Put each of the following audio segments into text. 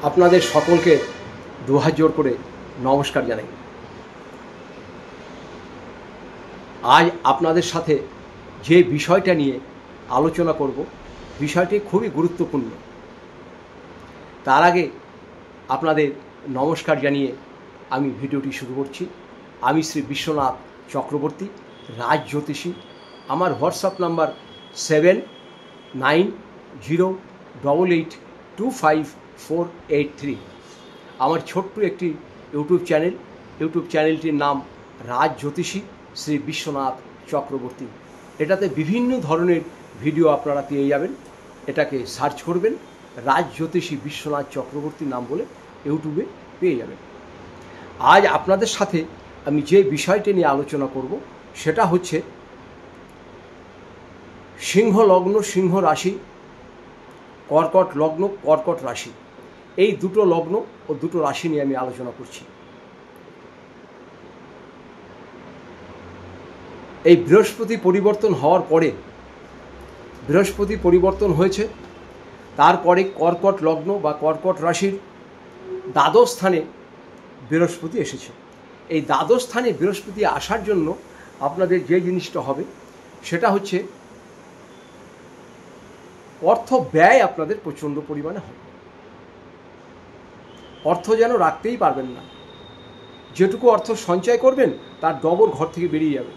আপনাদের সকলকে দুহাত জোর করে নমস্কার জানাই। আজ আপনাদের সাথে যে বিষয়টা নিয়ে আলোচনা করব, বিষয়টি খুবই গুরুত্বপূর্ণ। তার আগে আপনাদের নমস্কার জানিয়ে আমি ভিডিওটি শুরু করছি। আমি শ্রী বিশ্বনাথ চক্রবর্তী, রাজ জ্যোতিষী। আমার হোয়াটসঅ্যাপ নাম্বার 7908825483। আমার ছোট্ট একটি ইউটিউব চ্যানেলটির নাম রাজ জ্যোতিষী শ্রী বিশ্বনাথ চক্রবর্তী। এটাতে বিভিন্ন ধরনের ভিডিও আপনারা পেয়ে যাবেন। এটাকে সার্চ করবেন, রাজ জ্যোতিষী বিশ্বনাথ চক্রবর্তী নাম বলে ইউটিউবে পেয়ে যাবেন। আজ আপনাদের সাথে আমি যে বিষয়টি নিয়ে আলোচনা করব সেটা হচ্ছে সিংহ লগ্ন, সিংহ রাশি, কর্কট লগ্ন, কর্কট রাশি। এই দুটো লগ্ন ও দুটো রাশি নিয়ে আমি আলোচনা করছি। এই বৃহস্পতি পরিবর্তন হওয়ার পরে, বৃহস্পতি পরিবর্তন হয়েছে, তারপরে কর্কট লগ্ন বা কর্কট রাশির দ্বাদশ স্থানে বৃহস্পতি এসেছে। এই দ্বাদশ স্থানে বৃহস্পতি আসার জন্য আপনাদের যে জিনিসটা হবে সেটা হচ্ছে অর্থ ব্যয় আপনাদের প্রচণ্ড পরিমাণে হবে। অর্থ যেন রাখতেই পারবেন না। যেটুকু অর্থ সঞ্চয় করবেন তার ডবল ঘর থেকে বেরিয়ে যাবে।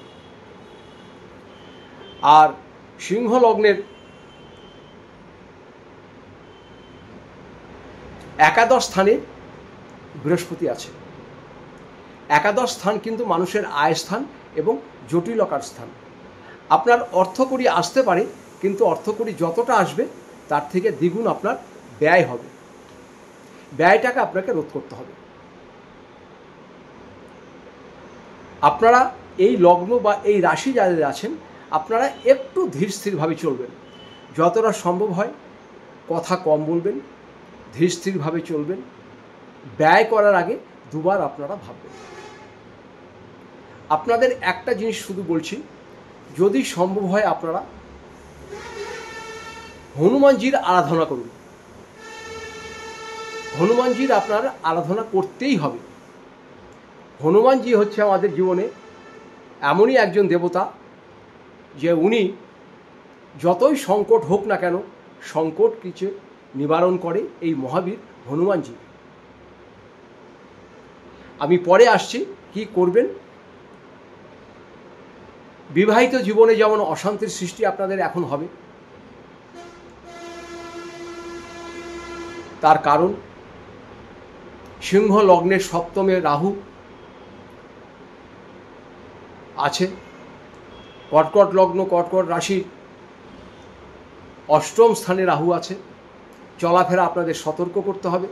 আর সিংহ লগ্নের একাদশ স্থানে বৃহস্পতি আছে। একাদশ স্থান কিন্তু মানুষের আয় স্থান এবং জটিলতার স্থান। আপনার অর্থকড়ি আসতে পারে, কিন্তু অর্থকড়ি যতটা আসবে তার থেকে দ্বিগুণ আপনার ব্যয় হবে। ব্যয়টাকে আপনাকে রোধ করতে হবে। আপনারা এই লগ্ন বা এই রাশি যাদের আছেন, আপনারা একটু ধীর স্থিরভাবে চলবেন। যতটা সম্ভব হয় কথা কম বলবেন, ধীর স্থিরভাবে চলবেন। ব্যয় করার আগে দুবার আপনারা ভাববেন। আপনাদের একটা জিনিস শুধু বলছি, যদি সম্ভব হয় আপনারা হনুমানজির আরাধনা করুন। হনুমানজির আপনার আরাধনা করতেই হবে। হনুমানজি হচ্ছে আমাদের জীবনে এমনই একজন দেবতা যে উনি যতই সংকট হোক না কেন, সংকট কিছু নিবারণ করে এই মহাবীর হনুমানজি। আমি পরে আসছি কি করবেন। বিবাহিত জীবনে যেমন অশান্তির সৃষ্টি আপনাদের এখন হবে, তার কারণ সিংহ লগ্নের সপ্তমে রাহু আছে, কর্কট লগ্ন কর্কট রাশির অষ্টম স্থানে রাহু আছে। চলাফেরা আপনাদের সতর্ক করতে হবে।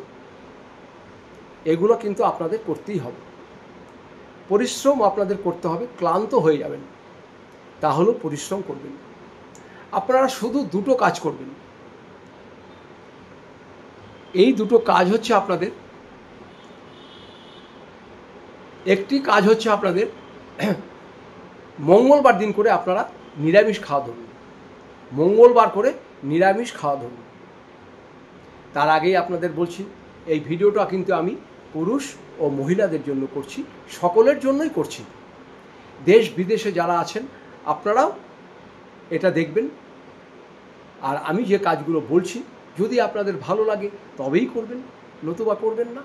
এগুলো কিন্তু আপনাদের করতেই হবে। পরিশ্রম আপনাদের করতে হবে। ক্লান্ত হয়ে যাবেন, তাহলেও পরিশ্রম করবেন। আপনারা শুধু দুটো কাজ করবেন। এই দুটো কাজ হচ্ছে আপনাদের, একটি কাজ হচ্ছে আপনাদের মঙ্গলবার দিন করে আপনারা নিরামিষ খাওয়া ধরুন। মঙ্গলবার করে নিরামিষ খাওয়া ধরুন। তার আগেই আপনাদের বলছি, এই ভিডিওটা কিন্তু আমি পুরুষ ও মহিলাদের জন্য করছি, সকলের জন্যই করছি। দেশ বিদেশে যারা আছেন আপনারাও এটা দেখবেন। আর আমি যে কাজগুলো বলছি যদি আপনাদের ভালো লাগে তবেই করবেন, নতুবা করবেন না।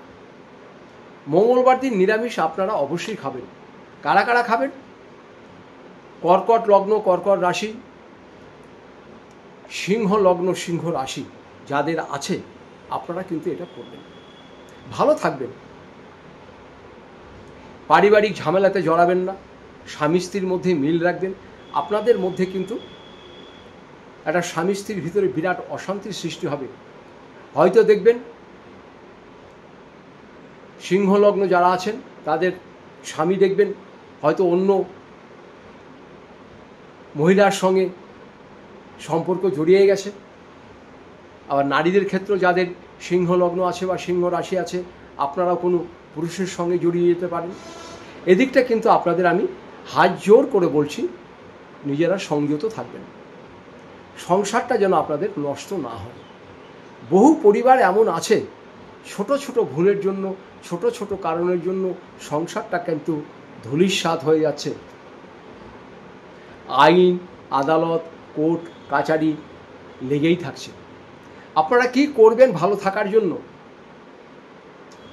মঙ্গলবার দিন নিরামিষ আপনারা অবশ্যই খাবেন। কারা কারা খাবেন? কর্কট লগ্ন কর্কট রাশি, সিংহ লগ্ন সিংহ রাশি যাদের আছে আপনারা কিন্তু এটা করবেন। ভালো থাকবেন। পারিবারিক ঝামেলাতে জড়াবেন না। স্বামী স্ত্রীর মধ্যে মিল রাখবেন। আপনাদের মধ্যে কিন্তু একটা স্বামী স্ত্রীর ভিতরে বিরাট অশান্তির সৃষ্টি হবে। হয়তো দেখবেন সিংহলগ্ন যারা আছেন তাদের স্বামী দেখবেন হয়তো অন্য মহিলার সঙ্গে সম্পর্ক জড়িয়ে গেছে। আবার নারীদের ক্ষেত্রে যাদের সিংহলগ্ন আছে বা সিংহ রাশি আছে, আপনারাও কোনো পুরুষের সঙ্গে জড়িয়ে যেতে পারেন। এদিকটা কিন্তু আপনাদের আমি হাত জোর করে বলছি, নিজেরা সংযত থাকবেন। সংসারটা যেন আপনাদের নষ্ট না হয়। বহু পরিবার এমন আছে ছোট ছোট ভুলের জন্য, ছোট ছোট কারণের জন্য সংসারটা কিন্তু ধূলিসাৎ হয়ে যাচ্ছে। আইন, আদালত, কোর্ট কাচারি লেগেই থাকছে। আপনারা কি করবেন ভালো থাকার জন্য?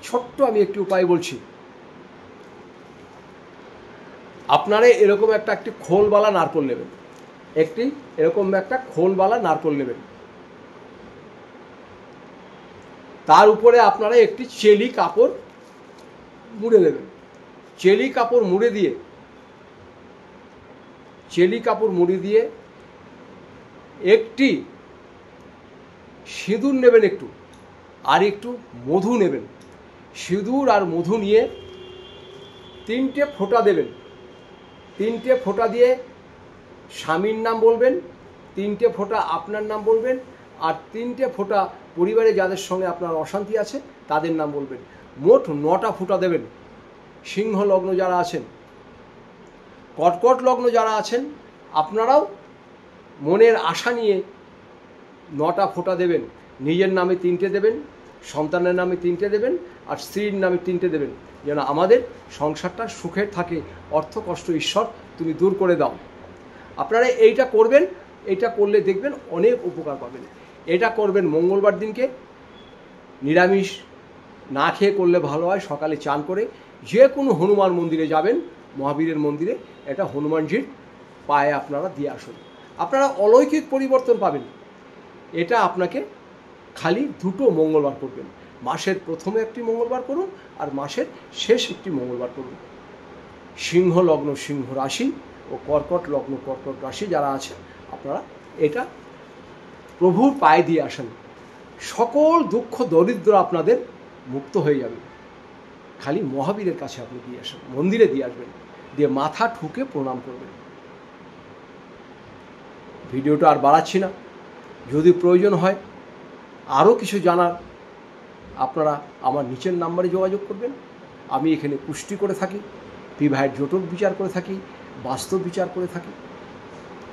ছোট্ট আমি একটি উপায় বলছি। আপনারা এরকম একটি খোলওয়ালা নারকোল নেবেন, এরকম একটা খোলওয়ালা নারকোল নেবেন। তার উপরে আপনারা একটি চেলি কাপড় মুড়ে দেবেন। চেলি কাপড় মুড়ে দিয়ে একটি সিঁদুর নেবেন একটু, আর একটু মধু নেবেন। সিঁদুর আর মধু নিয়ে 3টে ফোঁটা দেবেন। 3টে ফোঁটা দিয়ে স্বামীর নাম বলবেন, 3টে ফোঁটা আপনার নাম বলবেন, আর 3টে ফোঁটা পরিবারে যাদের সঙ্গে আপনার অশান্তি আছে তাদের নাম বলবেন। মোট 9টা ফোঁটা দেবেন। সিংহ লগ্ন যারা আছেন, কর্কট লগ্ন যারা আছেন, আপনারাও মনের আশা নিয়ে 9টা ফোঁটা দেবেন। নিজের নামে 3টে দেবেন, সন্তানের নামে 3টে দেবেন, আর স্ত্রীর নামে 3টে দেবেন, যেন আমাদের সংসারটা সুখের থাকে। অর্থ কষ্ট ঈশ্বর তুমি দূর করে দাও। আপনারা এইটা করবেন। এইটা করলে দেখবেন অনেক উপকার পাবেন। এটা করবেন মঙ্গলবার দিনকে। নিরামিষ না খেয়ে করলে ভালো হয়। সকালে চান করে যে কোনো হনুমান মন্দিরে যাবেন, মহাবীরের মন্দিরে, এটা হনুমানজির পায়ে আপনারা দিয়ে আসুন। আপনারা অলৌকিক পরিবর্তন পাবেন। এটা আপনাকে খালি 2টো মঙ্গলবার করবেন। মাসের প্রথমে একটি মঙ্গলবার করুন, আর মাসের শেষ একটি মঙ্গলবার করুন। সিংহ লগ্ন সিংহ রাশি ও কর্কট লগ্ন কর্কট রাশি যারা আছে, আপনারা এটা প্রভুর পায়ে দিয়ে আসেন। সকল দুঃখ দরিদ্র আপনাদের মুক্ত হয়ে যাবে। খালি মহাবীরের কাছে আপনি দিয়ে আসেন, মন্দিরে দিয়ে আসবেন, দিয়ে মাথা ঠুকে প্রণাম করবেন। ভিডিওটা আর বাড়াচ্ছি না। যদি প্রয়োজন হয় আরও কিছু জানার, আপনারা আমার নিচের নাম্বারে যোগাযোগ করবেন। আমি এখানে পুষ্টি করে থাকি, বিবাহের জটক বিচার করে থাকি, বাস্তব বিচার করে থাকি।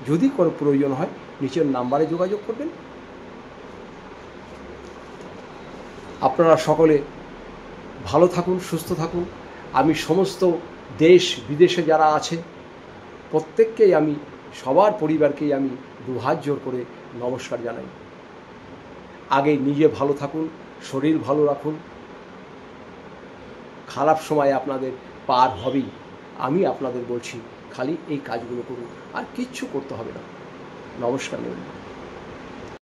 যদি কোনো প্রয়োজন হয় নিচের নাম্বারে যোগাযোগ করবেন। আপনারা সকলে ভালো থাকুন, সুস্থ থাকুন। আমি সমস্ত দেশ বিদেশে যারা আছে প্রত্যেককেই আমি, সবার পরিবারকেই আমি 2 হাত জোর করে নমস্কার জানাই। আগে নিজে ভালো থাকুন, শরীর ভালো রাখুন। খারাপ সময় আপনাদের পার হবেই। আমি আপনাদের বলছি খালি এই কাজগুলো করুন, আর কিচ্ছু করতে হবে না। নমস্কার নেবেন।